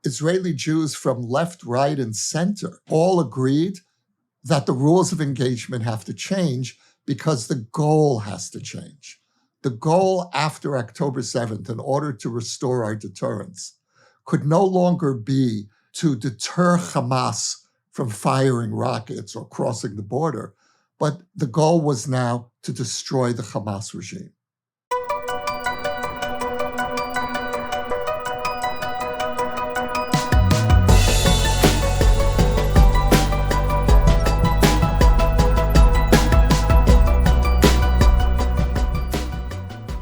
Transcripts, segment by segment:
Israeli Jews from left, right, and center all agreed that the rules of engagement have to change because the goal has to change. The goal after October 7th, in order to restore our deterrence, could no longer be to deter Hamas from firing rockets or crossing the border, but the goal was now to destroy the Hamas regime.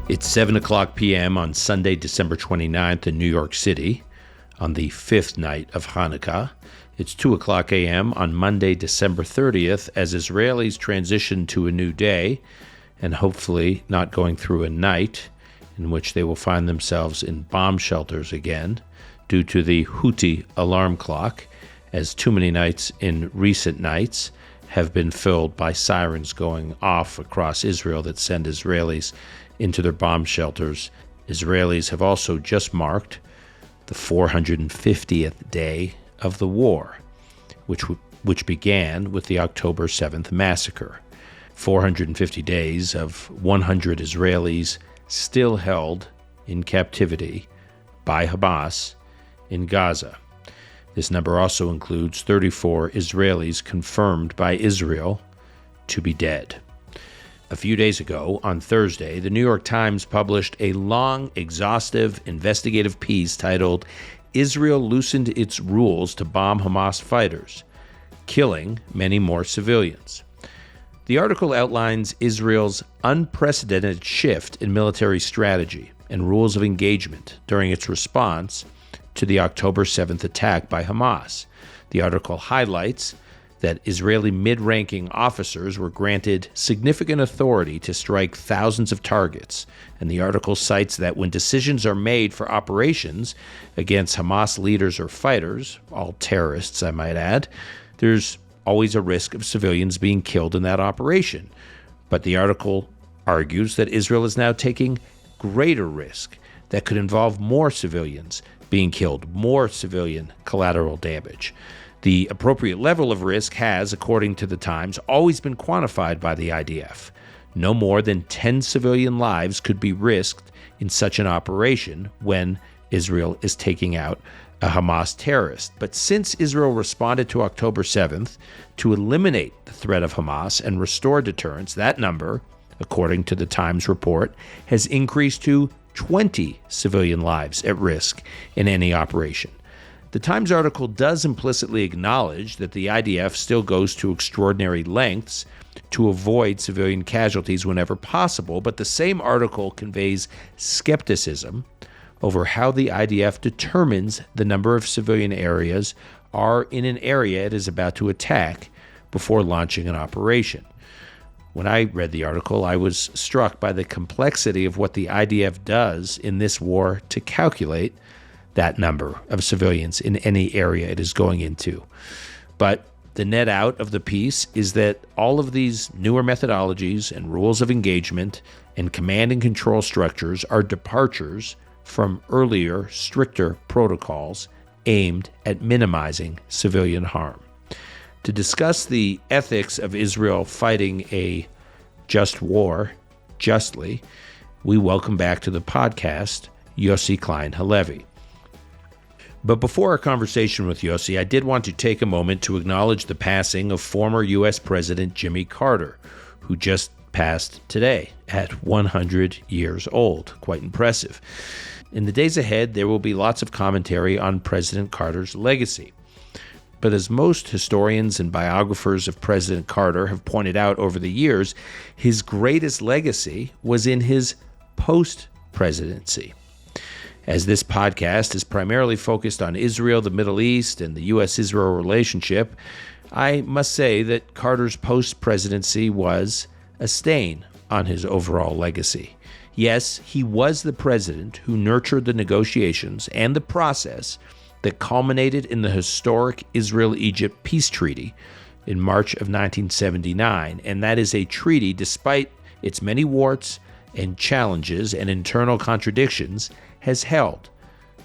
It's 7:00 p.m. on Sunday, December 29th in New York City, on the fifth night of Hanukkah. It's 2:00 a.m. on Monday, December 30th, as Israelis transition to a new day, and hopefully not going through a night in which they will find themselves in bomb shelters again due to the Houthi alarm clock, as too many nights in recent nights have been filled by sirens going off across Israel that send Israelis into their bomb shelters. Israelis have also just marked the 450th day of the war, which began with the October 7th massacre. 450 days of 100 Israelis still held in captivity by Hamas in Gaza. This number also includes 34 Israelis confirmed by Israel to be dead. A few days ago, on Thursday, the New York Times published a long, exhaustive, investigative piece titled, "Israel Loosened Its Rules to Bomb Hamas Fighters, Killing Many More Civilians." The article outlines Israel's unprecedented shift in military strategy and rules of engagement during its response to the October 7th attack by Hamas. The article highlights that Israeli mid-ranking officers were granted significant authority to strike thousands of targets, and the article cites that when decisions are made for operations against Hamas leaders or fighters, all terrorists I might add, there's always a risk of civilians being killed in that operation. But the article argues that Israel is now taking greater risk that could involve more civilians being killed, more civilian collateral damage. The appropriate level of risk has, according to the Times, always been quantified by the IDF. No more than 10 civilian lives could be risked in such an operation when Israel is taking out a Hamas terrorist. But since Israel responded to October 7th to eliminate the threat of Hamas and restore deterrence, that number, according to the Times report, has increased to 20 civilian lives at risk in any operation. The Times article does implicitly acknowledge that the IDF still goes to extraordinary lengths to avoid civilian casualties whenever possible, but the same article conveys skepticism over how the IDF determines the number of civilian areas are in an area it is about to attack before launching an operation. When I read the article, I was struck by the complexity of what the IDF does in this war to calculate that number of civilians in any area it is going into. But the net out of the piece is that all of these newer methodologies and rules of engagement and command and control structures are departures from earlier, stricter protocols aimed at minimizing civilian harm. To discuss the ethics of Israel fighting a just war justly, we welcome back to the podcast Yossi Klein Halevi. But before our conversation with Yossi, I did want to take a moment to acknowledge the passing of former U.S. President Jimmy Carter, who just passed today at 100 years old. Quite impressive. In the days ahead, there will be lots of commentary on President Carter's legacy. But as most historians and biographers of President Carter have pointed out over the years, his greatest legacy was in his post-presidency. As this podcast is primarily focused on Israel, the Middle East, and the U.S.-Israel relationship, I must say that Carter's post-presidency was a stain on his overall legacy. Yes, he was the president who nurtured the negotiations and the process that culminated in the historic Israel-Egypt peace treaty in March of 1979, and that is a treaty, despite its many warts and challenges and internal contradictions, has held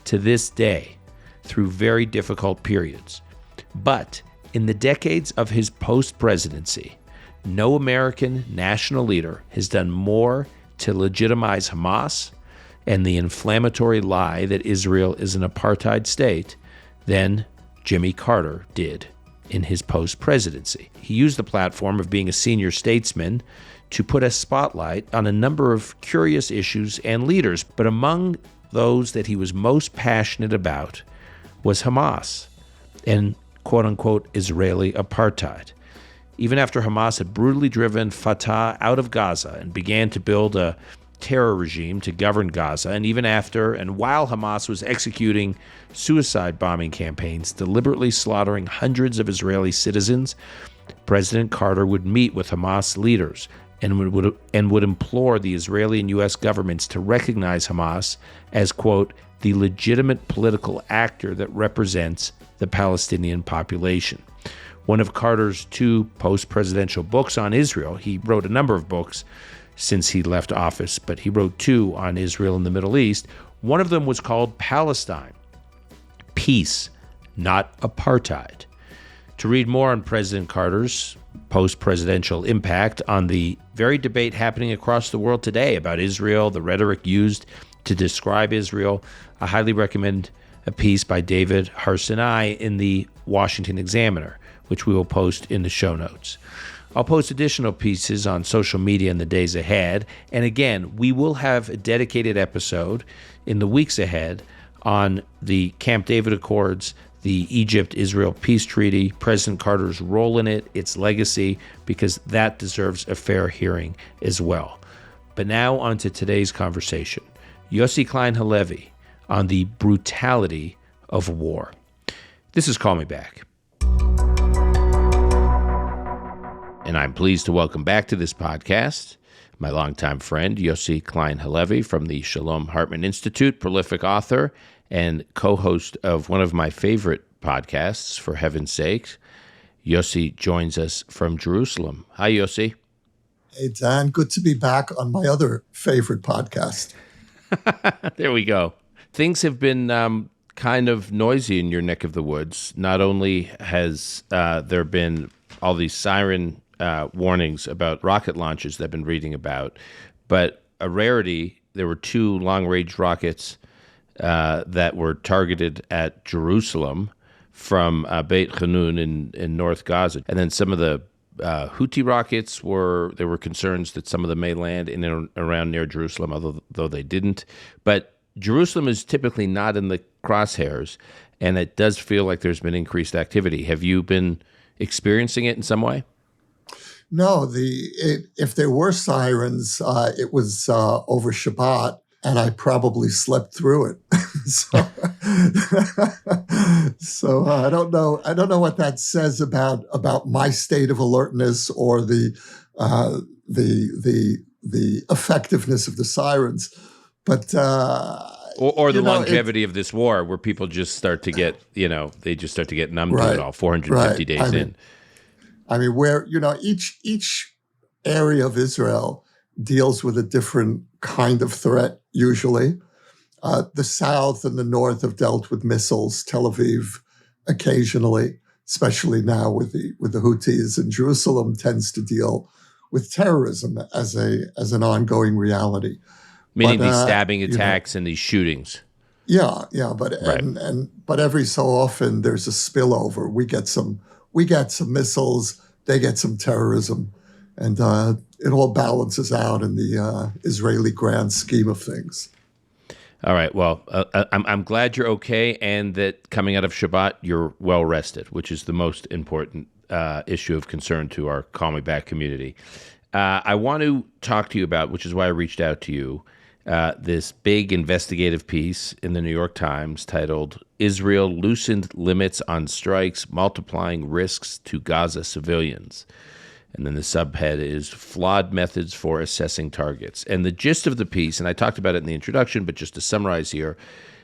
to this day through very difficult periods. But in the decades of his post-presidency, no American national leader has done more to legitimize Hamas and the inflammatory lie that Israel is an apartheid state than Jimmy Carter did in his post-presidency. He used the platform of being a senior statesman to put a spotlight on a number of curious issues and leaders, but among those that he was most passionate about was Hamas and quote-unquote Israeli apartheid. Even after Hamas had brutally driven Fatah out of Gaza and began to build a terror regime to govern Gaza, and even after and while Hamas was executing suicide bombing campaigns, deliberately slaughtering hundreds of Israeli citizens, President Carter would meet with Hamas leaders and would implore the Israeli and U.S. governments to recognize Hamas as, quote, the legitimate political actor that represents the Palestinian population. One of Carter's two post-presidential books on Israel, he wrote a number of books since he left office, but he wrote two on Israel and the Middle East. One of them was called Palestine, Peace, Not Apartheid. To read more on President Carter's post-presidential impact on the very debate happening across the world today about Israel, the rhetoric used to describe Israel, I highly recommend a piece by David Harsanai in the Washington Examiner, which we will post in the show notes. I'll post additional pieces on social media in the days ahead. And again, we will have a dedicated episode in the weeks ahead on the Camp David Accords, the Egypt-Israel peace treaty, President Carter's role in it, its legacy, because that deserves a fair hearing as well. But now on to today's conversation. Yossi Klein Halevi on the brutality of war. This is Call Me Back. And I'm pleased to welcome back to this podcast my longtime friend, Yossi Klein Halevi from the Shalom Hartman Institute, prolific author and co-host of one of my favorite podcasts, For Heaven's Sake. Yossi joins us from Jerusalem. Hi, Yossi. Hey, Dan. Good to be back on my other favorite podcast. There we go. Things have been kind of noisy in your neck of the woods. Not only has there been all these siren warnings about rocket launches that I've been reading about, but a rarity, there were two long-range rockets that were targeted at Jerusalem from Beit Hanun in North Gaza. And then some of the Houthi rockets there were concerns that some of them may land in and around near Jerusalem, although they didn't. But Jerusalem is typically not in the crosshairs, and it does feel like there's been increased activity. Have you been experiencing it in some way? No, if there were sirens, it was over Shabbat, and I probably slept through it. So I don't know. I don't know what that says about my state of alertness or the effectiveness of the sirens, but or the longevity of this war, where people just start to get they just start to get numb to it all. 450 days in. I mean, where each area of Israel deals with a different kind of threat. Usually, the south and the north have dealt with missiles. Tel Aviv, occasionally, especially now with the Houthis, and Jerusalem tends to deal with terrorism as an ongoing reality. Meaning these stabbing attacks and these shootings. Yeah, but right. but every so often there's a spillover. We get some missiles, they get some terrorism, and it all balances out in the Israeli grand scheme of things. All right. Well, I'm glad you're okay, and that coming out of Shabbat you're well rested, which is the most important issue of concern to our Call Me Back community. I want to talk to you about, which is why I reached out to you, this big investigative piece in the New York Times titled "Israel Loosened Limits on Strikes, Multiplying Risks to Gaza Civilians." And then the subhead is "Flawed Methods for Assessing Targets." And the gist of the piece, and I talked about it in the introduction, but just to summarize here,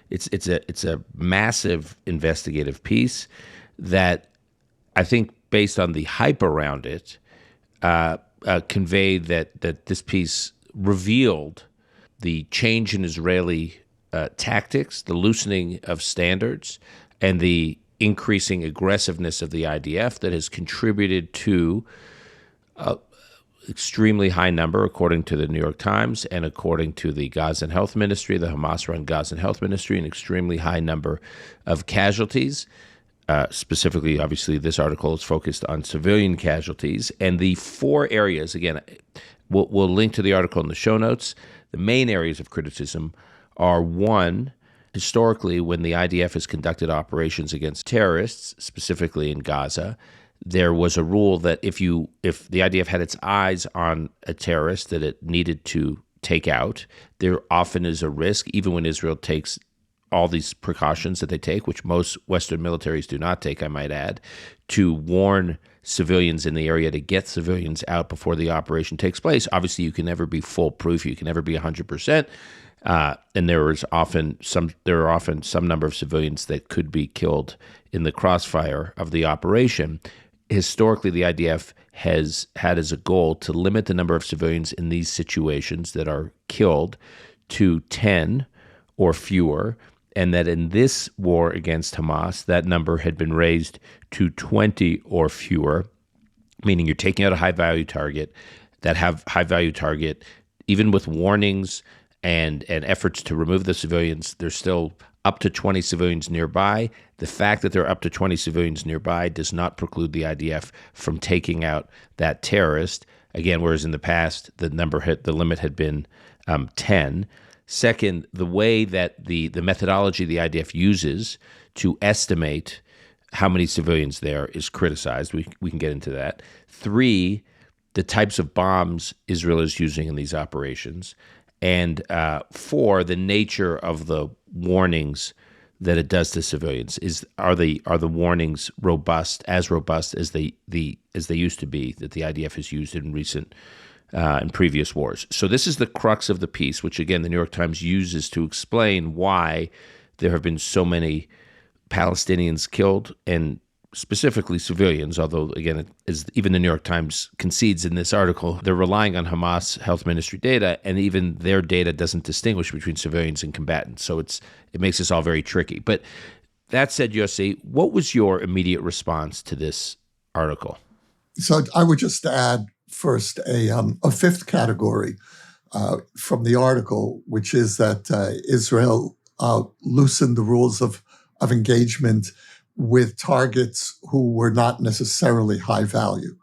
it's a massive investigative piece that I think, based on the hype around it, conveyed that this piece revealed the change in Israeli tactics, the loosening of standards, and the increasing aggressiveness of the IDF that has contributed to extremely high number, according to the New York Times and according to the Gaza Health Ministry, the Hamas-run Gaza Health Ministry, an extremely high number of casualties. Specifically, obviously, this article is focused on civilian casualties. And the four areas, again, we'll link to the article in the show notes. The main areas of criticism are, one, historically, when the IDF has conducted operations against terrorists, specifically in Gaza, there was a rule that if the IDF had its eyes on a terrorist that it needed to take out, there often is a risk, even when Israel takes all these precautions that they take, which most Western militaries do not take, I might add, to warn civilians in the area, to get civilians out before the operation takes place. Obviously, you can never be foolproof. You can never be 100%. And there are often some number of civilians that could be killed in the crossfire of the operation. Historically, the IDF has had as a goal to limit the number of civilians in these situations that are killed to 10 or fewer, and that in this war against Hamas, that number had been raised to 20 or fewer, meaning you're taking out a high-value target. That high-value target, even with warnings and efforts to remove the civilians, there's still up to 20 civilians nearby. The fact that there are up to 20 civilians nearby does not preclude the IDF from taking out that terrorist. Again, whereas in the past, the limit had been 10. Second, the way that the methodology the IDF uses to estimate how many civilians there is criticized. We can get into that. Three, the types of bombs Israel is using in these operations. And four, the nature of the warnings that it does to civilians. Are the warnings robust as they used to be, that the IDF has used in previous wars? So this is the crux of the piece, which again the New York Times uses to explain why there have been so many Palestinians killed, and specifically civilians, although, again, as even the New York Times concedes in this article, they're relying on Hamas Health Ministry data, and even their data doesn't distinguish between civilians and combatants. So it makes this all very tricky. But that said, Yossi, what was your immediate response to this article? So I would just add first a fifth category from the article, which is that Israel loosened the rules of engagement with targets who were not necessarily high value.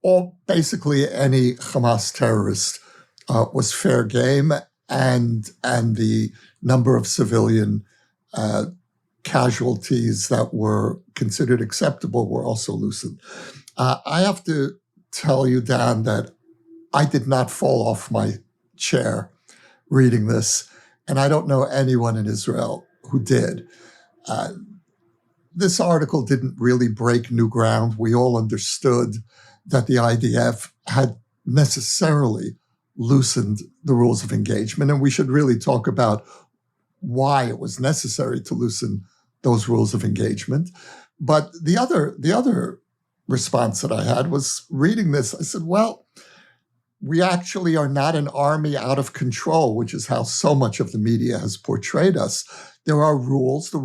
Or basically any Hamas terrorist was fair game, and the number of civilian casualties that were considered acceptable were also loosened. I have to tell you, Dan, that I did not fall off my chair reading this, and I don't know anyone in Israel who did. This article didn't really break new ground. We all understood that the IDF had necessarily loosened the rules of engagement, and we should really talk about why it was necessary to loosen those rules of engagement. But the other response that I had was reading this. I said, well, we actually are not an army out of control, which is how so much of the media has portrayed us. There are rules. The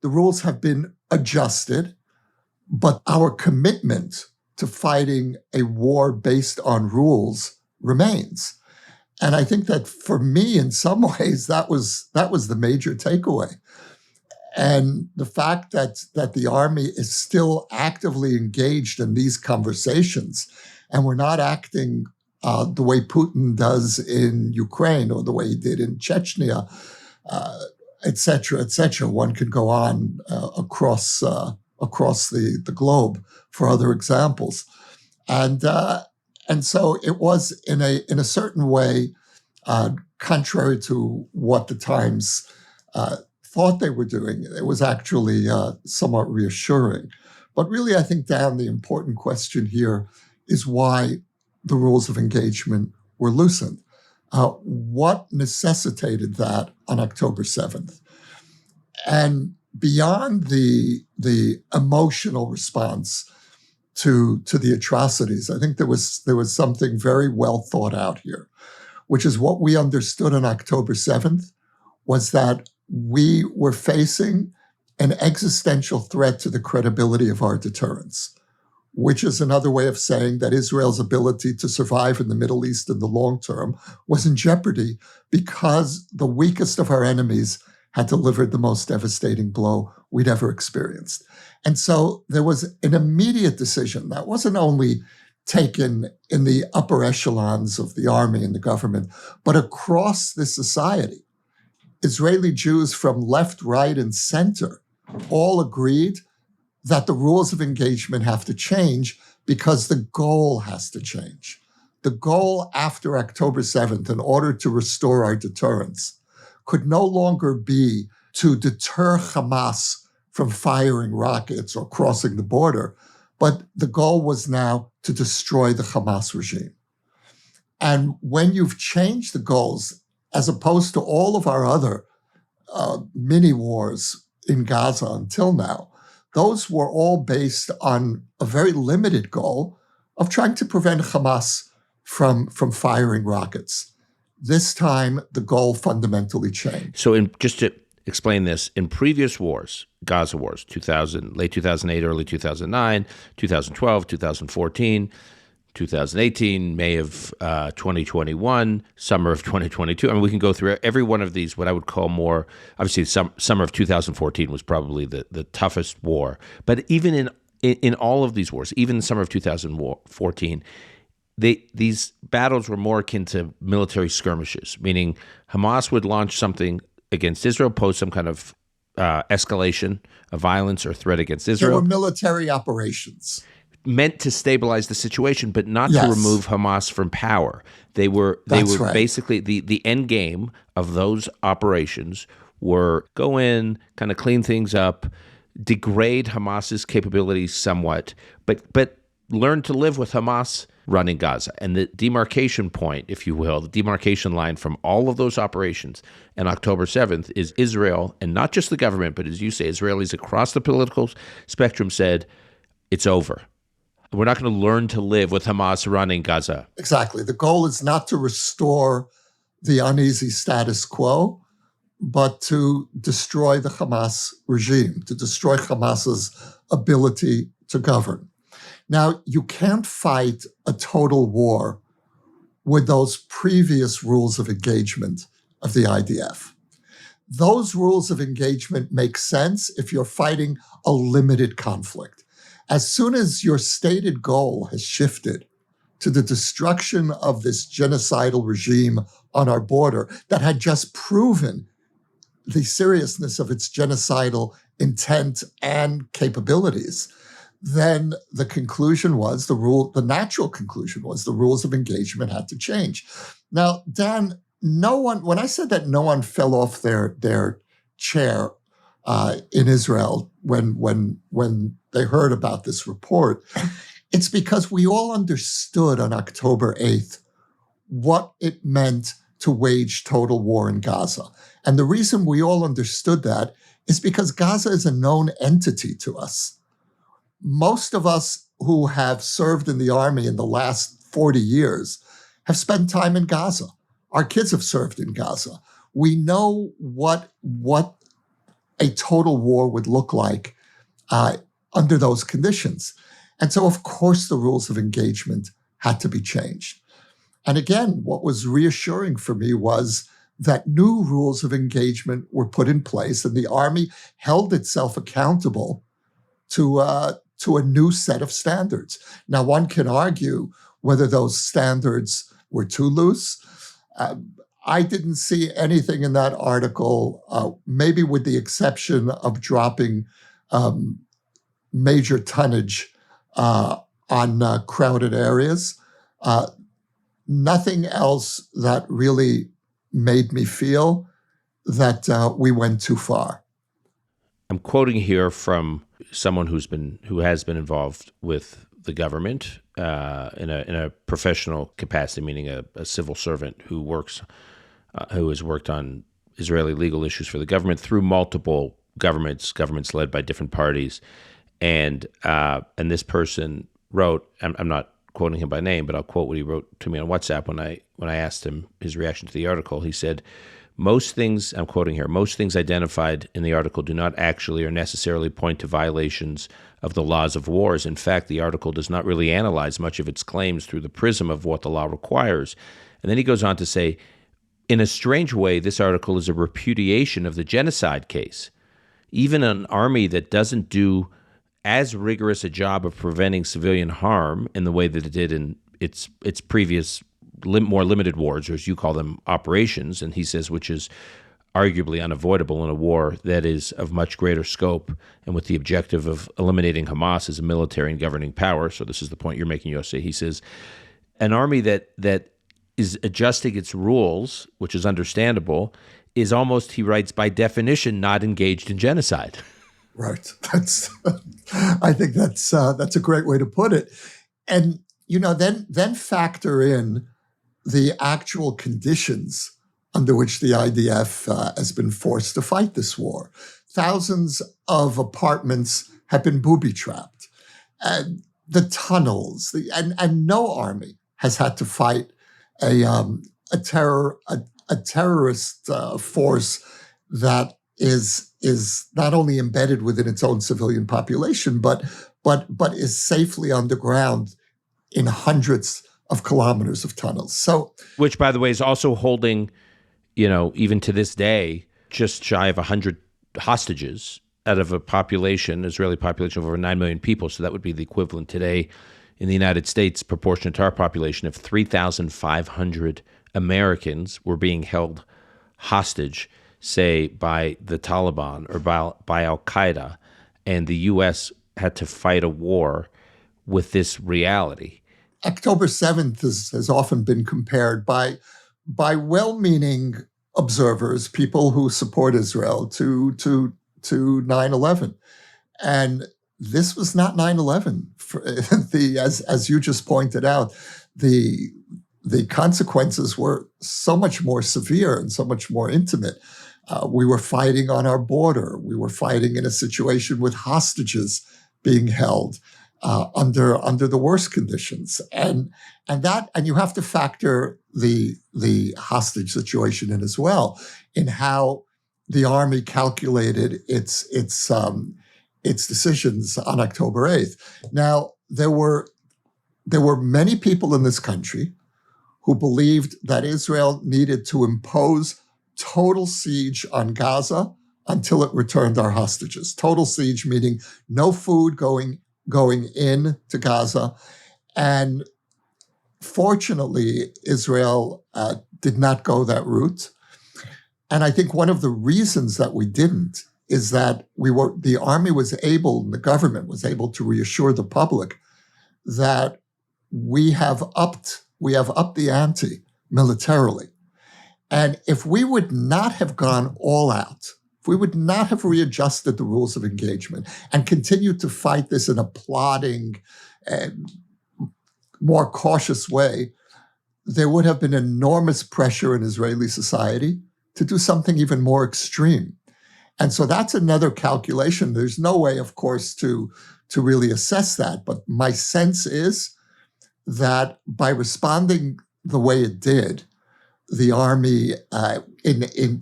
rules have been adjusted, but our commitment to fighting a war based on rules remains. And I think that for me, in some ways, that was the major takeaway. And the fact that the army is still actively engaged in these conversations, and we're not acting the way Putin does in Ukraine or the way he did in Chechnya, et cetera, one could go on across the globe for other examples, and so it was in a certain way contrary to what the Times thought they were doing. It was actually somewhat reassuring. But really, I think, Dan, the important question here is why the rules of engagement were loosened. What necessitated that on October 7th? And beyond the emotional response to the atrocities, I think there was something very well thought out here, which is what we understood on October 7th was that we were facing an existential threat to the credibility of our deterrence, which is another way of saying that Israel's ability to survive in the Middle East in the long term was in jeopardy because the weakest of our enemies had delivered the most devastating blow we'd ever experienced. And so there was an immediate decision that wasn't only taken in the upper echelons of the army and the government, but across the society. Israeli Jews from left, right, and center all agreed that the rules of engagement have to change because the goal has to change. The goal after October 7th, in order to restore our deterrence, could no longer be to deter Hamas from firing rockets or crossing the border, but the goal was now to destroy the Hamas regime. And when you've changed the goals, as opposed to all of our other mini wars in Gaza until now, those were all based on a very limited goal of trying to prevent Hamas from firing rockets. This time, the goal fundamentally changed. So just to explain this, in previous wars, Gaza wars, late 2008, early 2009, 2012, 2014, 2018, May of 2021, summer of 2022. I mean, we can go through every one of these, what I would call more, obviously, summer of 2014 was probably the toughest war. But even in all of these wars, even the summer of 2014, these battles were more akin to military skirmishes, meaning Hamas would launch something against Israel, pose some kind of escalation of violence or threat against Israel. There were military operations meant to stabilize the situation, but not to remove Hamas from power. They were right. Basically the end game of those operations were go in, kind of clean things up, degrade Hamas's capabilities somewhat, but learn to live with Hamas running Gaza. And the demarcation point, if you will, the demarcation line from all of those operations on October 7th is Israel, and not just the government, but as you say, Israelis across the political spectrum said, it's over. We're not going to learn to live with Hamas running Gaza. Exactly. The goal is not to restore the uneasy status quo, but to destroy the Hamas regime, to destroy Hamas's ability to govern. Now, you can't fight a total war with those previous rules of engagement of the IDF. Those rules of engagement make sense if you're fighting a limited conflict. As soon as your stated goal has shifted to the destruction of this genocidal regime on our border that had just proven the seriousness of its genocidal intent and capabilities, then the conclusion was the natural conclusion was the rules of engagement had to change. Now, Dan, when I said that no one fell off their chair in Israel when they heard about this report, it's because we all understood on October 8th what it meant to wage total war in Gaza. And the reason we all understood that is because Gaza is a known entity to us. Most of us who have served in the army in the last 40 years have spent time in Gaza. Our kids have served in Gaza. We know what a total war would look like under those conditions. And so, of course, the rules of engagement had to be changed. And again, what was reassuring for me was that new rules of engagement were put in place and the army held itself accountable to a new set of standards. Now, one can argue whether those standards were too loose. I didn't see anything in that article, maybe with the exception of dropping major tonnage on crowded areas. Nothing else that really made me feel that we went too far. I'm quoting here from someone who has been involved with the government in a professional capacity, meaning a civil servant who has worked on Israeli legal issues for the government through multiple governments led by different parties, and this person wrote. I'm not quoting him by name, but I'll quote what he wrote to me on WhatsApp when I asked him his reaction to the article. He said, Most things, I'm quoting here, most things identified in the article do not actually or necessarily point to violations of the laws of wars. In fact, the article does not really analyze much of its claims through the prism of what the law requires. And then he goes on to say, in a strange way, this article is a repudiation of the genocide case. Even an army that doesn't do as rigorous a job of preventing civilian harm in the way that it did in its previous more limited wars, or as you call them, operations, and he says, which is arguably unavoidable in a war that is of much greater scope and with the objective of eliminating Hamas as a military and governing power. So this is the point you're making, Yossi. He says, an army that is adjusting its rules, which is understandable, is almost, he writes, by definition, not engaged in genocide. Right. I think that's a great way to put it. And, then factor in the actual conditions under which the IDF has been forced to fight this war. Thousands of apartments have been booby-trapped. And the tunnels, and no army has had to fight a terrorist force that is not only embedded within its own civilian population, but is safely underground in hundreds of kilometers of tunnels. So, which, by the way, is also holding, even to this day, just shy of 100 hostages out of a population, Israeli population of over 9 million people. So that would be the equivalent today in the United States, proportionate to our population, of 3,500 Americans were being held hostage, say, by the Taliban or by Al-Qaeda, and the U.S. had to fight a war with this reality. October 7th has often been compared by well-meaning observers, people who support Israel, to 9/11. And this was not 9/11. As you just pointed out, the consequences were so much more severe and so much more intimate. We were fighting on our border. We were fighting in a situation with hostages being held under the worst conditions, and you have to factor the hostage situation in as well, in how the army calculated its decisions on October 8th. Now, there were many people in this country who believed that Israel needed to impose total siege on Gaza until it returned our hostages. Total siege meaning no food going in to Gaza. And fortunately, Israel did not go that route. And I think one of the reasons that we didn't is that the army was able, the government was able to reassure the public that we have upped the ante militarily. And if we would not have gone all out, if we would not have readjusted the rules of engagement and continued to fight this in a plodding and more cautious way, there would have been enormous pressure in Israeli society to do something even more extreme. And so that's another calculation. There's no way, of course, to really assess that. But my sense is that by responding the way it did, the army,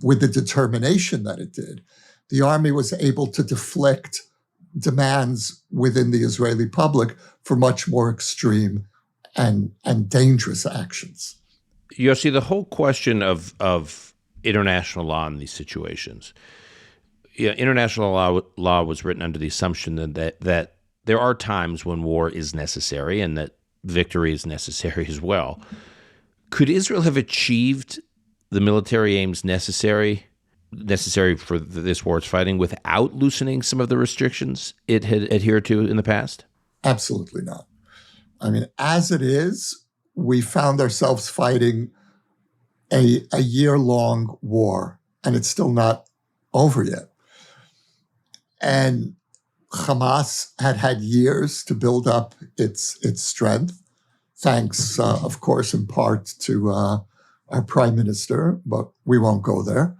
with the determination that it did, the army was able to deflect demands within the Israeli public for much more extreme and dangerous actions. Yossi, the whole question of international law in these situations, international law was written under the assumption that there are times when war is necessary and that victory is necessary as well. Could Israel have achieved the military aims necessary for this war it's fighting without loosening some of the restrictions it had adhered to in the past? Absolutely not. I mean, as it is, we found ourselves fighting a year-long war, and it's still not over yet. And Hamas had years to build up its strength, thanks, of course, in part to our prime minister, but we won't go there.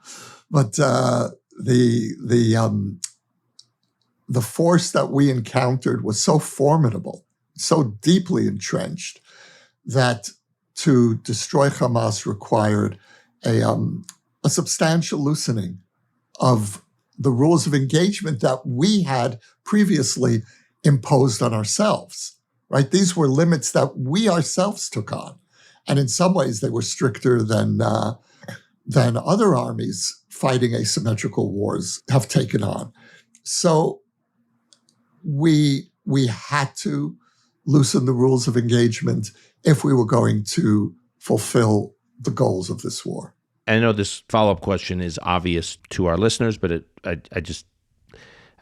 But the force that we encountered was so formidable, so deeply entrenched, that to destroy Hamas required a a substantial loosening of the rules of engagement that we had previously imposed on ourselves, right? These were limits that we ourselves took on. And in some ways, they were stricter than other armies fighting asymmetrical wars have taken on. So we had to loosen the rules of engagement if we were going to fulfill the goals of this war. I know this follow-up question is obvious to our listeners, but I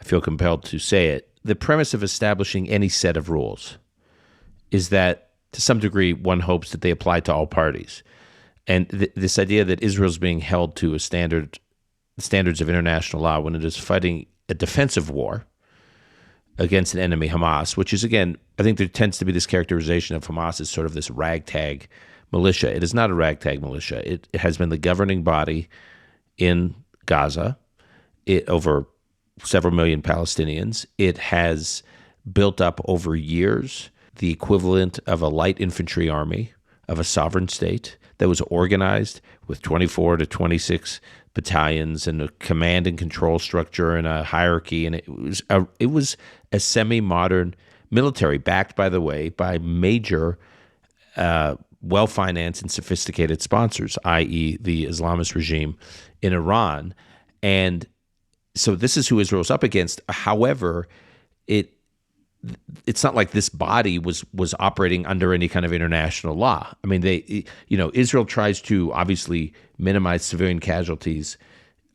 feel compelled to say it. The premise of establishing any set of rules is that, to some degree, one hopes that they apply to all parties. And this idea that Israel's being held to standards of international law when it is fighting a defensive war against an enemy, Hamas, which is, again, I think there tends to be this characterization of Hamas as sort of this ragtag militia. It is not a ragtag militia. It has been the governing body in Gaza, over several million Palestinians. It has built up over years the equivalent of a light infantry army of a sovereign state that was organized with 24 to 26 battalions and a command and control structure and a hierarchy. And it was a semi-modern military, backed, by the way, by major well-financed and sophisticated sponsors, i.e. the Islamist regime in Iran. And so this is who Israel's up against. However, it's not like this body was operating under any kind of international law. I mean, Israel tries to obviously minimize civilian casualties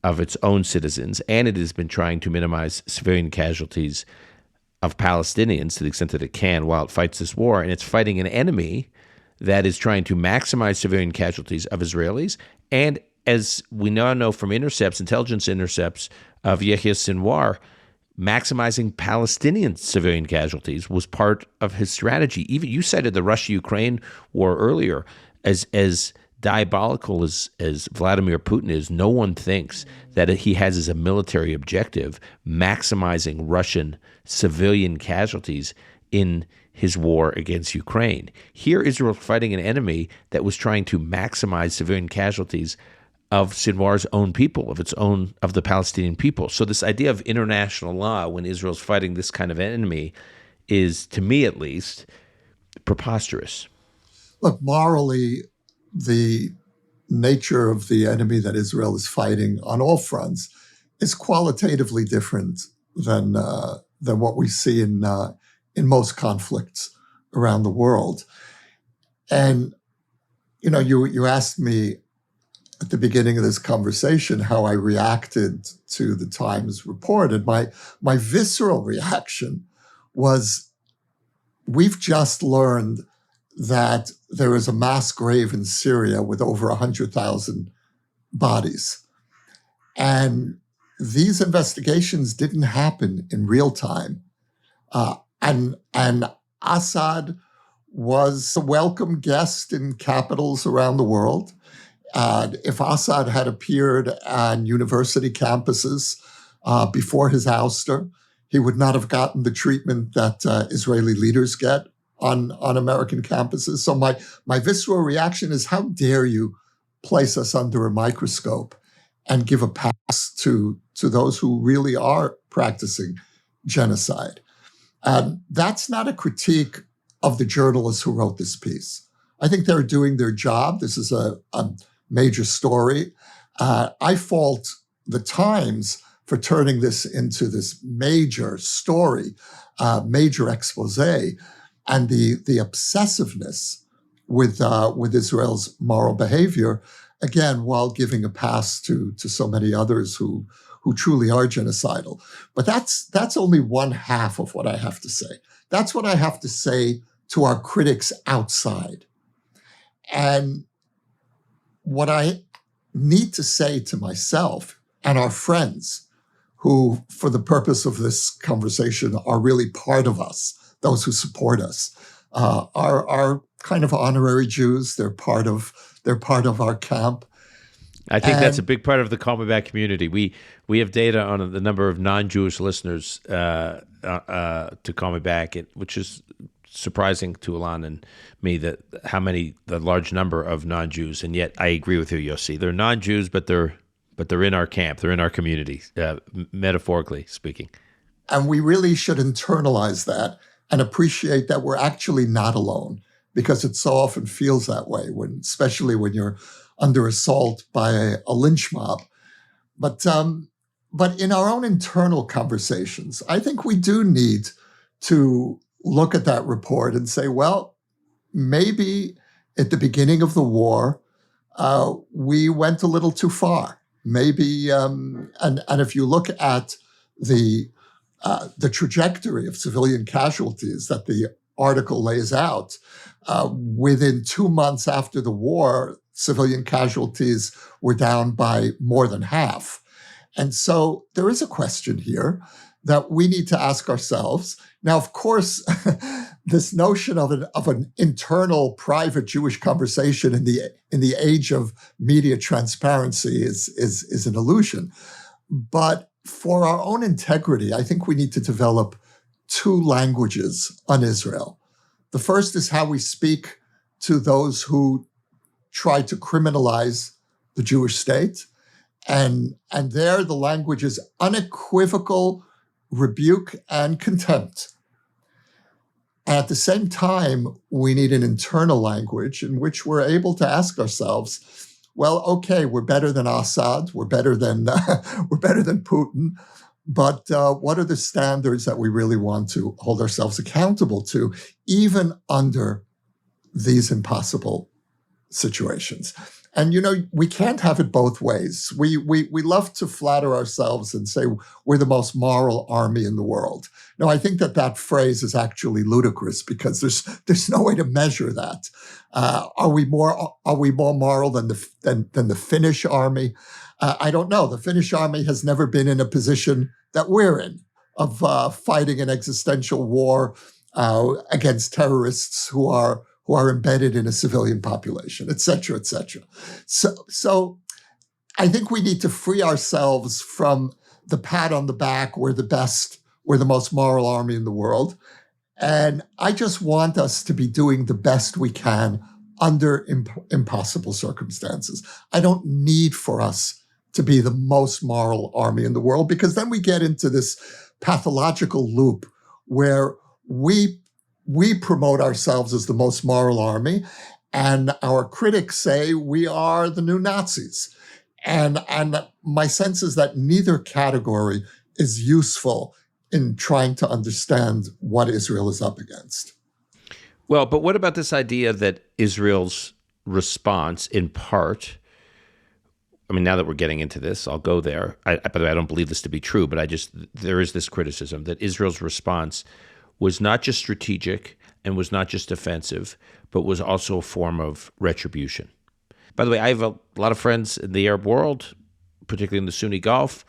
of its own citizens, and it has been trying to minimize civilian casualties of Palestinians to the extent that it can while it fights this war. And it's fighting an enemy that is trying to maximize civilian casualties of Israelis. And as we now know from intelligence intercepts of Yahya Sinwar, maximizing Palestinian civilian casualties was part of his strategy. Even you cited the Russia-Ukraine war earlier. As diabolical as Vladimir Putin is, no one thinks that he has as a military objective maximizing Russian civilian casualties in his war against Ukraine. Here, Israel fighting an enemy that was trying to maximize civilian casualties of Sinwar's own people, of the Palestinian people. So this idea of international law when Israel's fighting this kind of enemy is, to me at least, preposterous. Look, morally, the nature of the enemy that Israel is fighting on all fronts is qualitatively different than what we see in most conflicts around the world. And you asked me at the beginning of this conversation how I reacted to the Times report, and my visceral reaction was, we've just learned that there is a mass grave in Syria with over 100,000 bodies. And these investigations didn't happen in real time. And Assad was a welcome guest in capitals around the world. If Assad had appeared on university campuses before his ouster, he would not have gotten the treatment that Israeli leaders get on American campuses. So my visceral reaction is, how dare you place us under a microscope and give a pass to those who really are practicing genocide? That's not a critique of the journalists who wrote this piece. I think they're doing their job. This is a major story. I fault the Times for turning this into this major story, major expose, and the obsessiveness with Israel's moral behavior, again, while giving a pass to so many others who truly are genocidal. But that's only one half of what I have to say. That's what I have to say to our critics outside. And what I need to say to myself and our friends who, for the purpose of this conversation, are really part of us, those who support us, are kind of honorary Jews. They're part of our camp. I think that's a big part of the Call Me Back community. We have data on the number of non-Jewish listeners to Call Me Back, which is surprising to Ilan and me that the large number of non-Jews, and yet I agree with you, Yossi. They're non-Jews, but they're in our camp. They're in our community, metaphorically speaking. And we really should internalize that and appreciate that we're actually not alone, because it so often feels that way, especially when you're under assault by a lynch mob. But in our own internal conversations, I think we do need to look at that report and say, well, maybe at the beginning of the war, we went a little too far. Maybe, and if you look at the trajectory of civilian casualties that the article lays out, within 2 months after the war, civilian casualties were down by more than half. And so there is a question here that we need to ask ourselves. Now, of course, this notion of an internal private Jewish conversation in the age of media transparency is an illusion. But for our own integrity, I think we need to develop 2 languages on Israel. The first is how we speak to those who try to criminalize the Jewish state. And there the language is unequivocal rebuke and contempt. And at the same time, we need an internal language in which we're able to ask ourselves, well, okay, we're better than Assad, we're better than Putin, but what are the standards that we really want to hold ourselves accountable to, even under these impossible situations? And, we can't have it both ways. We love to flatter ourselves and say we're the most moral army in the world. No, I think that phrase is actually ludicrous, because there's no way to measure that. Are we more moral than the Finnish army? I don't know. The Finnish army has never been in a position that we're in, of fighting an existential war against terrorists who are embedded in a civilian population, et cetera, et cetera. So I think we need to free ourselves from the pat on the back, we're the best, we're the most moral army in the world. And I just want us to be doing the best we can under impossible circumstances. I don't need for us to be the most moral army in the world, because then we get into this pathological loop where we promote ourselves as the most moral army, and our critics say we are the new Nazis. And my sense is that neither category is useful in trying to understand what Israel is up against. Well, but what about this idea that Israel's response, in part, now that we're getting into this, I'll go there. By the way, I don't believe this to be true, but there is this criticism that Israel's response was not just strategic and was not just defensive, but was also a form of retribution. By the way, I have a lot of friends in the Arab world, particularly in the Sunni Gulf,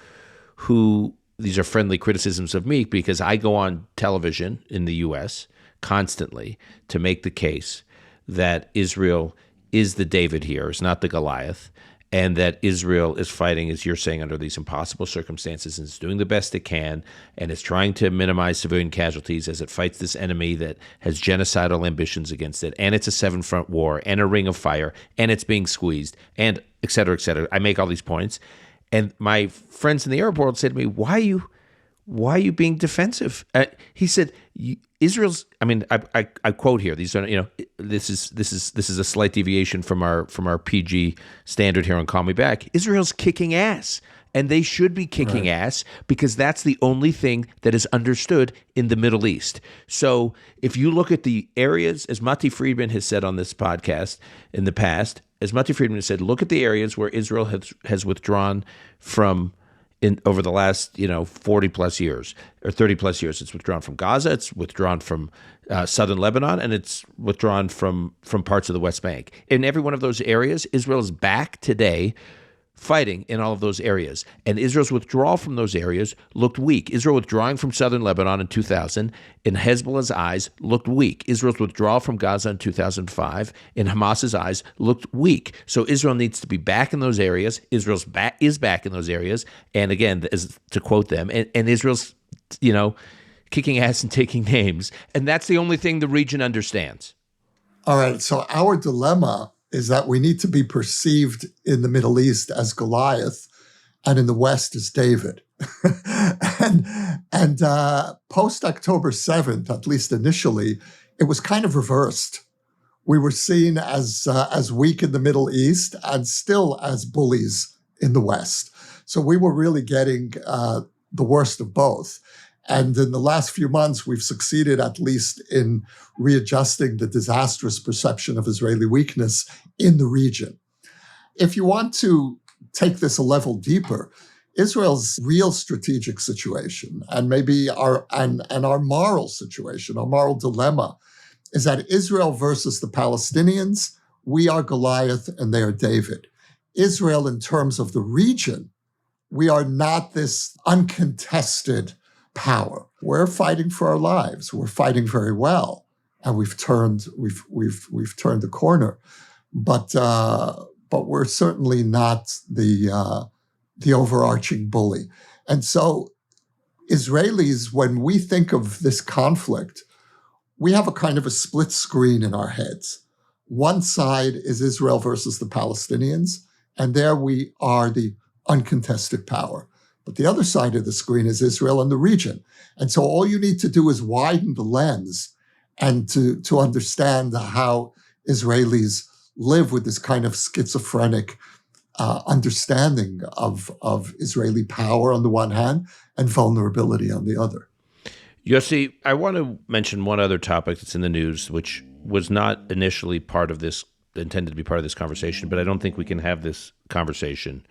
who these are friendly criticisms of me, because I go on television in the U.S. constantly to make the case that Israel is the David here, is not the Goliath, and that Israel is fighting, as you're saying, under these impossible circumstances, and is doing the best it can, and is trying to minimize civilian casualties as it fights this enemy that has genocidal ambitions against it, and it's a 7-front war, and a ring of fire, and it's being squeezed, and et cetera, et cetera. I make all these points, and my friends in the Arab world said to me, why are you being defensive? He said, Israel's, I quote here, these are, this is a slight deviation from our PG standard here on Call Me Back. Israel's kicking ass, and they should be kicking ass, because that's the only thing that is understood in the Middle East. So if you look at the areas, as Mati Friedman has said on this podcast in the past, as Mati Friedman has said, look at the areas where Israel has withdrawn from over the last 40 plus years or 30 plus years. It's withdrawn from Gaza, it's withdrawn from southern Lebanon, and it's withdrawn from parts of the West Bank. In every one of those areas, Israel is back today fighting in all of those areas. And Israel's withdrawal from those areas looked weak. Israel withdrawing from southern Lebanon in 2000, in Hezbollah's eyes, looked weak. Israel's withdrawal from Gaza in 2005, in Hamas's eyes, looked weak. So Israel needs to be back in those areas. Israel's is back in those areas. And again, as to quote them, and Israel's, kicking ass and taking names. And that's the only thing the region understands. All right. So our dilemma is that we need to be perceived in the Middle East as Goliath and in the West as David. and post October 7th, at least initially, it was kind of reversed. We were seen as weak in the Middle East and still as bullies in the West. So we were really getting the worst of both. And in the last few months, we've succeeded at least in readjusting the disastrous perception of Israeli weakness in the region. If you want to take this a level deeper, Israel's real strategic situation and maybe our moral situation, our moral dilemma, is that Israel versus the Palestinians, we are Goliath and they are David. Israel, in terms of the region, we are not this uncontested power. We're fighting for our lives. We're fighting very well, and we've turned the corner. But we're certainly not the overarching bully. And so, Israelis, when we think of this conflict, we have a kind of a split screen in our heads. One side is Israel versus the Palestinians, and there we are the uncontested power. But the other side of the screen is Israel and the region. And so all you need to do is widen the lens and to understand how Israelis live with this kind of schizophrenic understanding of Israeli power on the one hand and vulnerability on the other. Yossi, I want to mention one other topic that's in the news, which was not initially intended to be part of this conversation, but I don't think we can have this conversation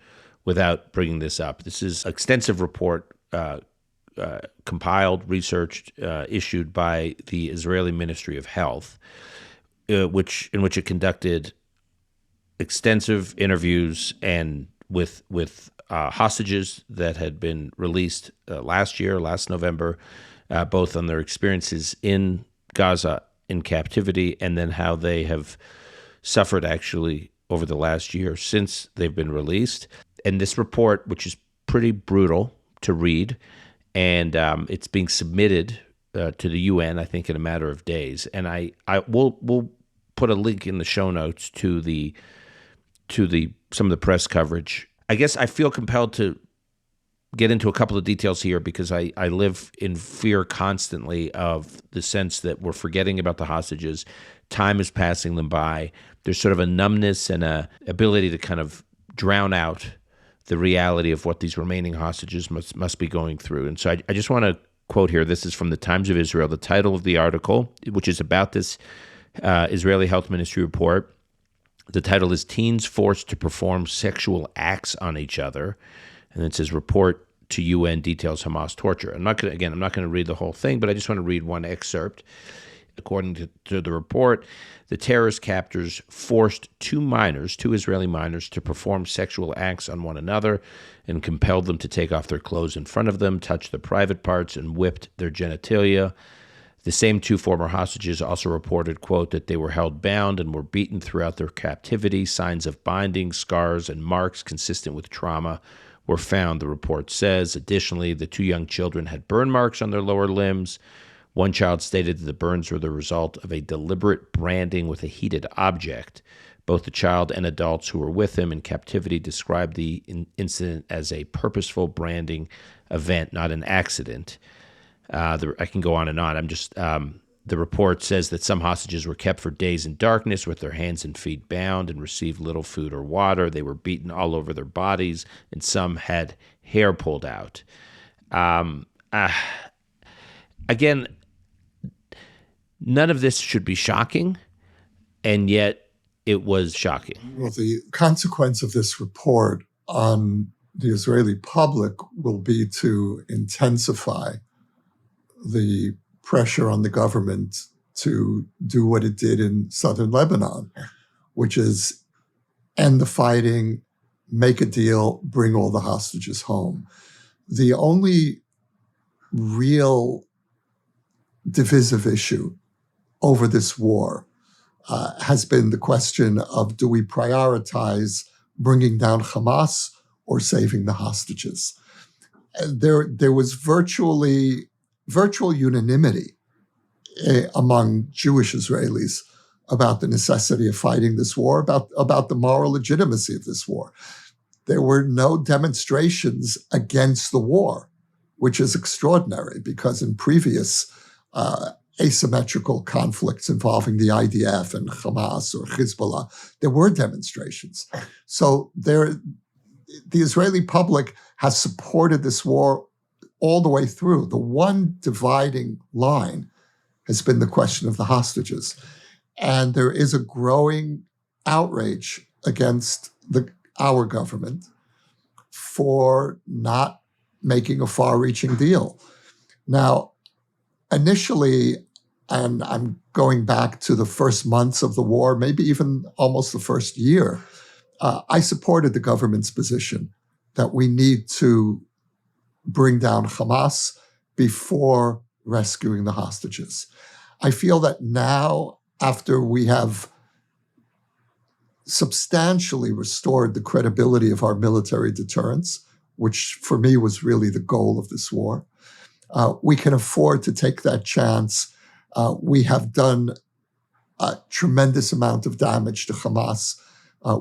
without bringing this up. This is an extensive report compiled, researched, issued by the Israeli Ministry of Health, in which it conducted extensive interviews and with hostages that had been released last November, both on their experiences in Gaza in captivity and then how they have suffered actually over the last year since they've been released. And this report, which is pretty brutal to read, and it's being submitted to the UN, I think, in a matter of days. And we'll put a link in the show notes to some of the press coverage. I guess I feel compelled to get into a couple of details here because I live in fear constantly of the sense that we're forgetting about the hostages. Time is passing them by. There's sort of a numbness and a ability to kind of drown out the reality of what these remaining hostages must be going through. And so I just want to quote here. This is from the Times of Israel. The title of the article, which is about this Israeli Health Ministry report, the title is Teens Forced to Perform Sexual Acts on Each Other. And it says, report to UN details Hamas torture. I'm not going to read the whole thing, but I just want to read one excerpt. According to the report, the terrorist captors forced two Israeli minors, to perform sexual acts on one another and compelled them to take off their clothes in front of them, touch their private parts, and whipped their genitalia. The same two former hostages also reported, quote, that they were held bound and were beaten throughout their captivity. Signs of binding, scars, and marks consistent with trauma were found, the report says. Additionally, the two young children had burn marks on their lower limbs. One child stated that the burns were the result of a deliberate branding with a heated object. Both the child and adults who were with him in captivity described the incident as a purposeful branding event, not an accident. I can go on and on. The report says that some hostages were kept for days in darkness with their hands and feet bound and received little food or water. They were beaten all over their bodies, and some had hair pulled out. Again, none of this should be shocking, and yet it was shocking. Well, the consequence of this report on the Israeli public will be to intensify the pressure on the government to do what it did in southern Lebanon, which is end the fighting, make a deal, bring all the hostages home. The only real divisive issue over this war has been the question of, do we prioritize bringing down Hamas or saving the hostages? There was virtually virtual unanimity among Jewish Israelis about the necessity of fighting this war, about the moral legitimacy of this war. There were no demonstrations against the war, which is extraordinary because in previous asymmetrical conflicts involving the IDF and Hamas or Hezbollah, there were demonstrations. So the Israeli public has supported this war all the way through. The one dividing line has been the question of the hostages. And there is a growing outrage against our government for not making a far-reaching deal. Now, initially, and I'm going back to the first months of the war, maybe even almost the first year, I supported the government's position that we need to bring down Hamas before rescuing the hostages. I feel that now, after we have substantially restored the credibility of our military deterrence, which for me was really the goal of this war, we can afford to take that chance. We have done a tremendous amount of damage to Hamas.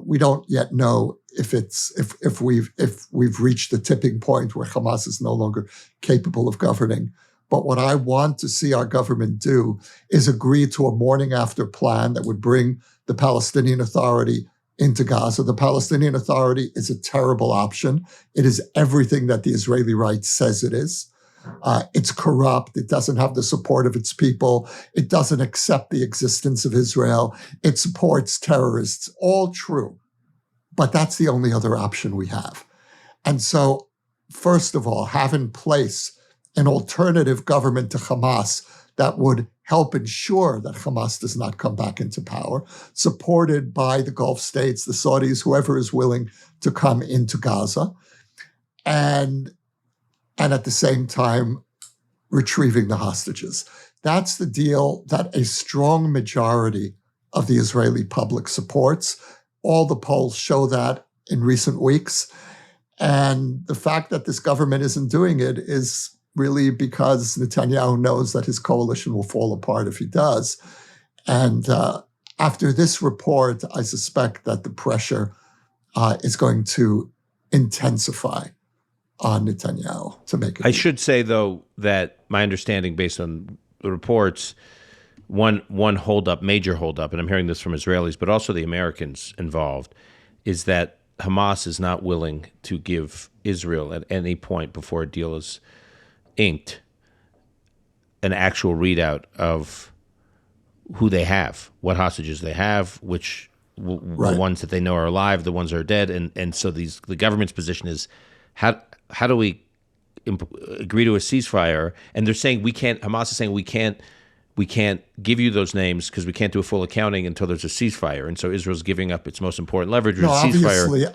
We don't yet know if we've reached the tipping point where Hamas is no longer capable of governing. But what I want to see our government do is agree to a morning after plan that would bring the Palestinian Authority into Gaza. The Palestinian Authority is a terrible option. It is everything that the Israeli right says it is. It's corrupt. It doesn't have the support of its people. It doesn't accept the existence of Israel. It supports terrorists. All true. But that's the only other option we have. And so, first of all, have in place an alternative government to Hamas that would help ensure that Hamas does not come back into power, supported by the Gulf states, the Saudis, whoever is willing to come into Gaza, and at the same time, retrieving the hostages. That's the deal that a strong majority of the Israeli public supports. All the polls show that in recent weeks. And the fact that this government isn't doing it is really because Netanyahu knows that his coalition will fall apart if he does. And after this report, I suspect that the pressure is going to intensify on Netanyahu to make it. I should say, though, that my understanding based on the reports, one holdup, major holdup, and I'm hearing this from Israelis, but also the Americans involved, is that Hamas is not willing to give Israel at any point before a deal is inked an actual readout of who they have, what hostages they have, which Right. the ones that they know are alive, the ones that are dead, and so the government's position is how do we agree to a ceasefire? And they're saying we can't. Hamas is saying we can't give you those names because we can't do a full accounting until there's a ceasefire. And so Israel's giving up its most important leverage, which is ceasefire.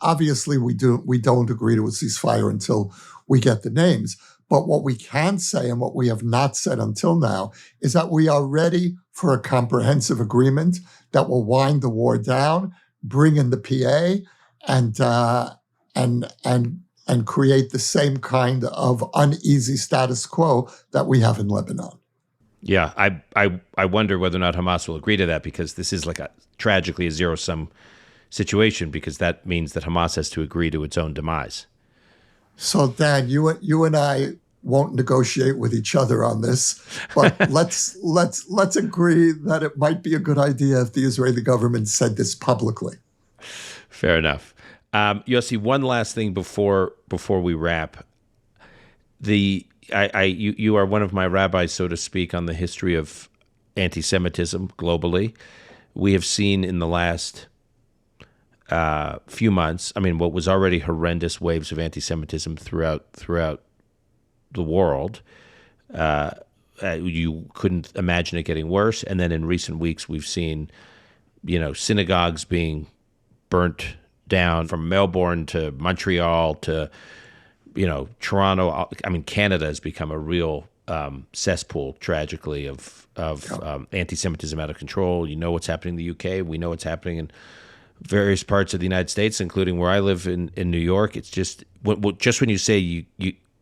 Obviously, we don't agree to a ceasefire until we get the names. But what we can say, and what we have not said until now, is that we are ready for a comprehensive agreement that will wind the war down, bring in the PA, and create the same kind of uneasy status quo that we have in Lebanon. Yeah, I wonder whether or not Hamas will agree to that, because this is like tragically a zero-sum situation, because that means that Hamas has to agree to its own demise. So, Dan, you and I won't negotiate with each other on this, but let's agree that it might be a good idea if the Israeli government said this publicly. Fair enough. Yossi, one last thing before we wrap. You are one of my rabbis, so to speak, on the history of anti-Semitism globally. We have seen in the last few months, what was already horrendous waves of anti-Semitism throughout the world. You couldn't imagine it getting worse. And then in recent weeks, we've seen, synagogues being burnt down from Melbourne to Montreal to, Toronto. Canada has become a real cesspool, tragically, of anti-Semitism out of control. You know what's happening in the UK. We know what's happening in various parts of the United States, including where I live in New York. It's just when you say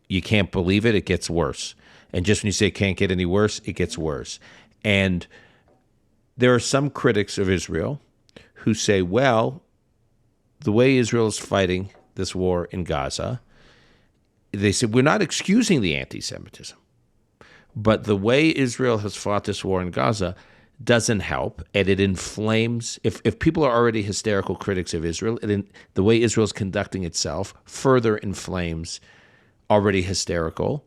you can't believe it, it gets worse. And just when you say it can't get any worse, it gets worse. And there are some critics of Israel who say, well, the way Israel is fighting this war in Gaza, they said, we're not excusing the anti-Semitism, but the way Israel has fought this war in Gaza doesn't help, and it inflames. If people are already hysterical critics of Israel, the way Israel is conducting itself further inflames already hysterical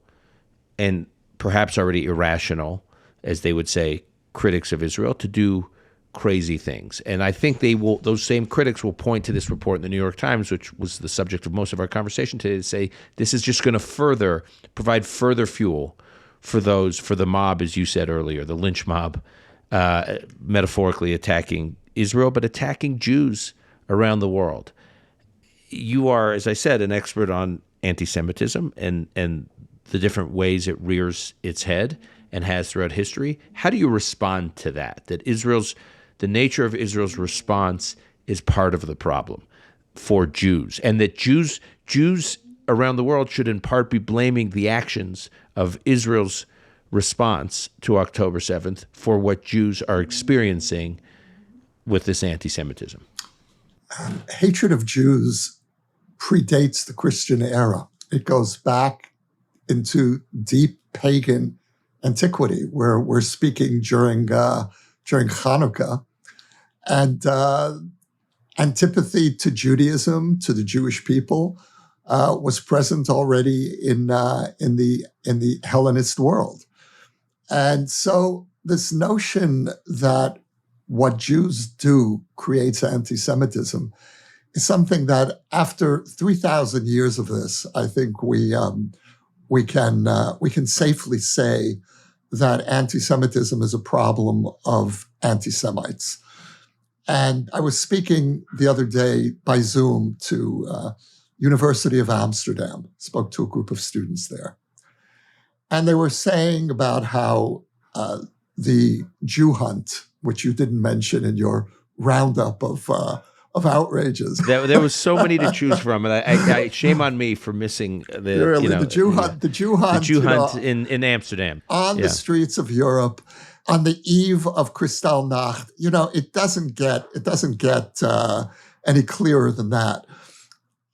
and perhaps already irrational, as they would say, critics of Israel to do crazy things. And I think those same critics will point to this report in the New York Times, which was the subject of most of our conversation today, to say this is just going to provide further fuel for the mob, as you said earlier, the lynch mob, metaphorically attacking Israel, but attacking Jews around the world. You are, as I said, an expert on anti-Semitism and the different ways it rears its head and has throughout history. How do you respond to that? That the nature of Israel's response is part of the problem for Jews, and that Jews around the world should in part be blaming the actions of Israel's response to October 7th for what Jews are experiencing with this anti-Semitism. Hatred of Jews predates the Christian era. It goes back into deep pagan antiquity, where we're speaking during Hanukkah, and antipathy to Judaism, to the Jewish people, was present already in the Hellenist world. And so this notion that what Jews do creates anti-Semitism is something that after 3,000 years of this, I think we can safely say that anti-Semitism is a problem of anti-Semites. And I was speaking the other day by Zoom to University of Amsterdam, spoke to a group of students there. And they were saying about how the Jew hunt, which you didn't mention in your roundup of outrages. There was so many to choose from, and I shame on me for missing the Jew hunt in Amsterdam on the streets of Europe on the eve of Kristallnacht. It doesn't get any clearer than that.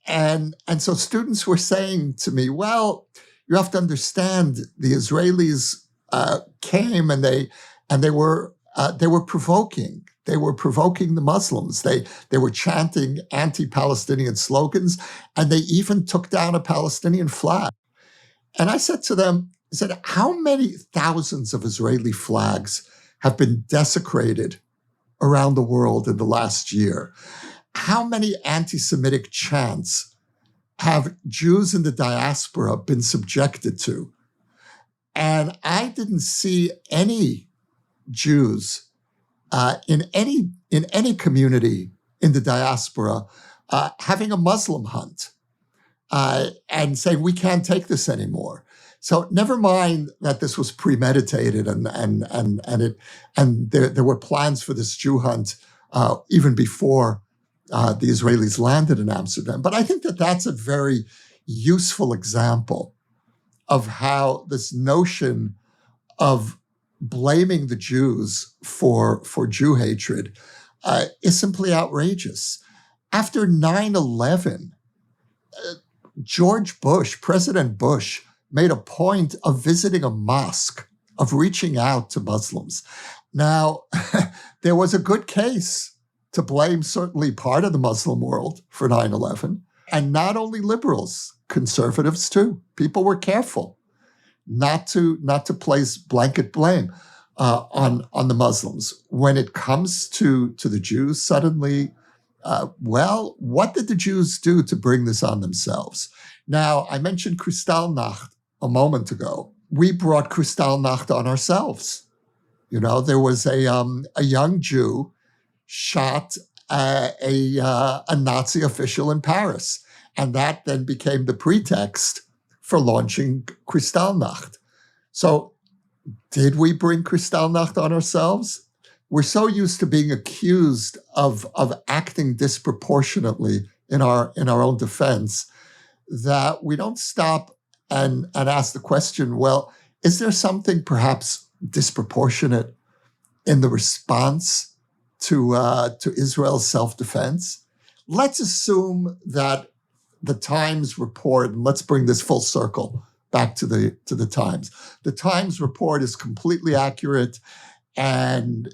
And so students were saying to me, well, you have to understand the Israelis came and they were provoking. They were provoking the Muslims. They were chanting anti-Palestinian slogans, and they even took down a Palestinian flag. And I said to them, how many thousands of Israeli flags have been desecrated around the world in the last year? How many anti-Semitic chants have Jews in the diaspora been subjected to? And I didn't see any Jews in any community in the diaspora having a Muslim hunt and saying we can't take this anymore. So never mind that this was premeditated and there were plans for this Jew hunt even before the Israelis landed in Amsterdam. But I think that that's a very useful example of how this notion of blaming the Jews for Jew hatred is simply outrageous. After 9/11, President Bush, made a point of visiting a mosque, of reaching out to Muslims. Now, there was a good case to blame certainly part of the Muslim world for 9/11, and not only liberals, conservatives too. People were careful not to place blanket blame on the Muslims. When it comes to the Jews, suddenly, what did the Jews do to bring this on themselves? Now, I mentioned Kristallnacht a moment ago. We brought Kristallnacht on ourselves. There was a young Jew shot a Nazi official in Paris, and that then became the pretext for launching Kristallnacht. So, did we bring Kristallnacht on ourselves? We're so used to being accused of acting disproportionately in our own defense that we don't stop and ask the question, well, Is there something perhaps disproportionate in the response to Israel's self-defense? Let's assume that the Times report, and let's bring this full circle back to the Times. The Times report is completely accurate, and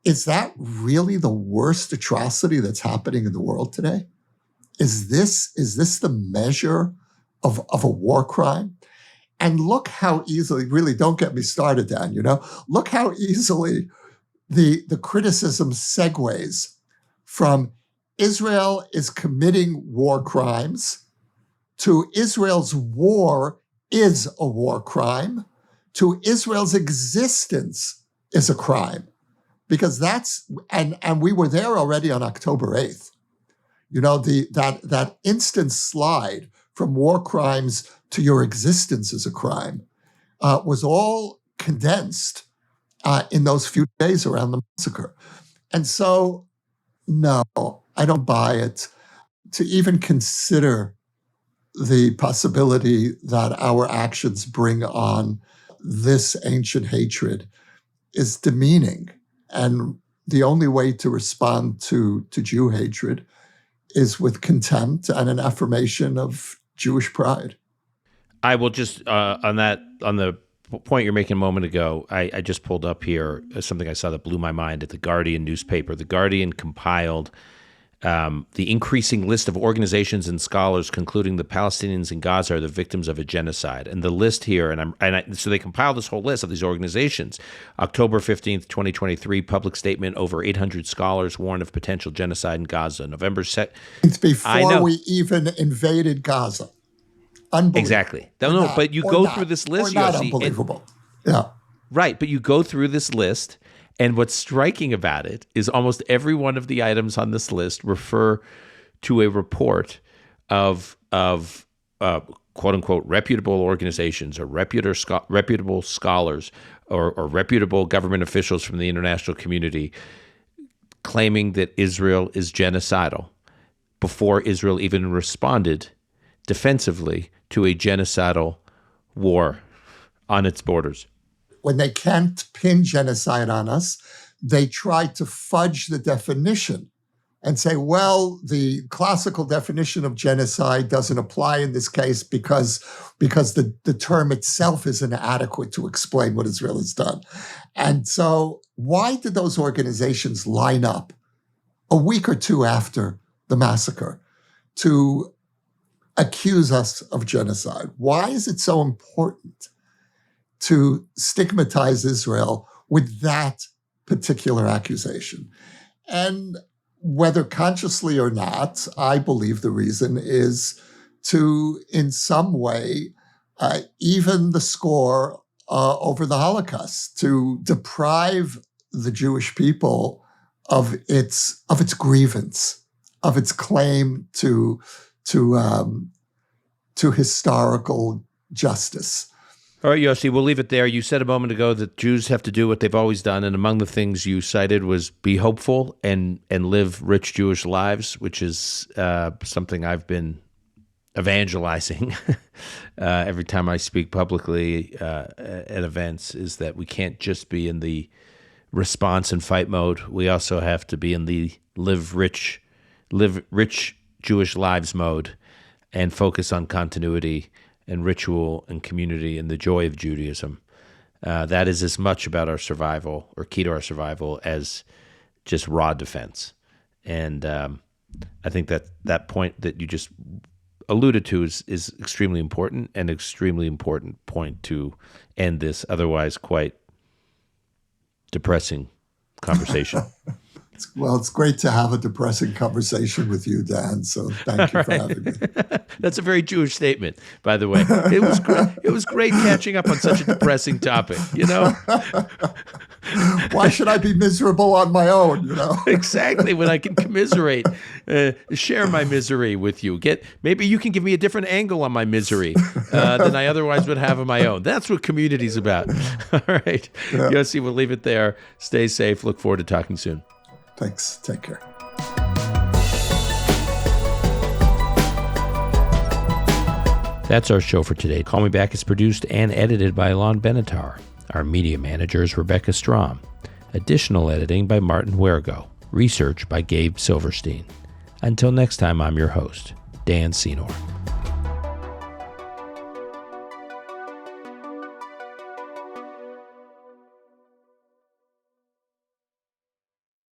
is that really the worst atrocity that's happening in the world today? Is this the measure of a war crime? And look how easily, really don't get me started, Dan, look how easily the criticism segues from Israel is committing war crimes to Israel's war is a war crime to Israel's existence is a crime. Because and we were there already on October 8th. That instant slide from war crimes to your existence as a crime was all condensed in those few days around the massacre. And so, no, I don't buy it. To even consider the possibility that our actions bring on this ancient hatred is demeaning. And the only way to respond to Jew hatred is with contempt and an affirmation of Jewish pride. I will just, on the point you're making a moment ago, I just pulled up here something I saw that blew my mind at the Guardian newspaper. The Guardian compiled the increasing list of organizations and scholars concluding the Palestinians in Gaza are the victims of a genocide. And the list here, so they compiled this whole list of these organizations. October 15th, 2023, public statement, over 800 scholars warn of potential genocide in Gaza. November 2nd. It's before we even invaded Gaza. Unbelievable. Exactly. But you go through this list, Yossi. Unbelievable. Yeah. Right, but you go through this list, and what's striking about it is almost every one of the items on this list refer to a report of quote unquote reputable organizations or reputable scholars or reputable government officials from the international community claiming that Israel is genocidal before Israel even responded defensively to a genocidal war on its borders. When they can't pin genocide on us, they try to fudge the definition and say, well, the classical definition of genocide doesn't apply in this case because the term itself is inadequate to explain what Israel has done. And so why did those organizations line up a week or two after the massacre to accuse us of genocide? Why is it so important to stigmatize Israel with that particular accusation? And whether consciously or not, I believe the reason is to, in some way, even the score over the Holocaust, to deprive the Jewish people of its grievance, of its claim to historical justice. All right, Yossi, we'll leave it there. You said a moment ago that Jews have to do what they've always done, and among the things you cited was be hopeful and live rich Jewish lives, which is something I've been evangelizing every time I speak publicly at events, is that we can't just be in the response and fight mode. We also have to be in the live rich Jewish lives mode and focus on continuity and ritual and community and the joy of Judaism. That is as much about our survival or key to our survival as just raw defense. And I think that point that you just alluded to is extremely important, and extremely important point to end this otherwise quite depressing conversation. Well, it's great to have a depressing conversation with you, Dan. So thank you for having me. That's a very Jewish statement, by the way. It was great catching up on such a depressing topic, Why should I be miserable on my own, Exactly, when I can commiserate, share my misery with you. Maybe you can give me a different angle on my misery than I otherwise would have on my own. That's what community's about. All right. Yeah. Yossi, we'll leave it there. Stay safe. Look forward to talking soon. Thanks. Take care. That's our show for today. Call Me Back is produced and edited by Alon Benatar. Our media manager is Rebecca Strom. Additional editing by Martin Huergo. Research by Gabe Silverstein. Until next time, I'm your host, Dan Senor.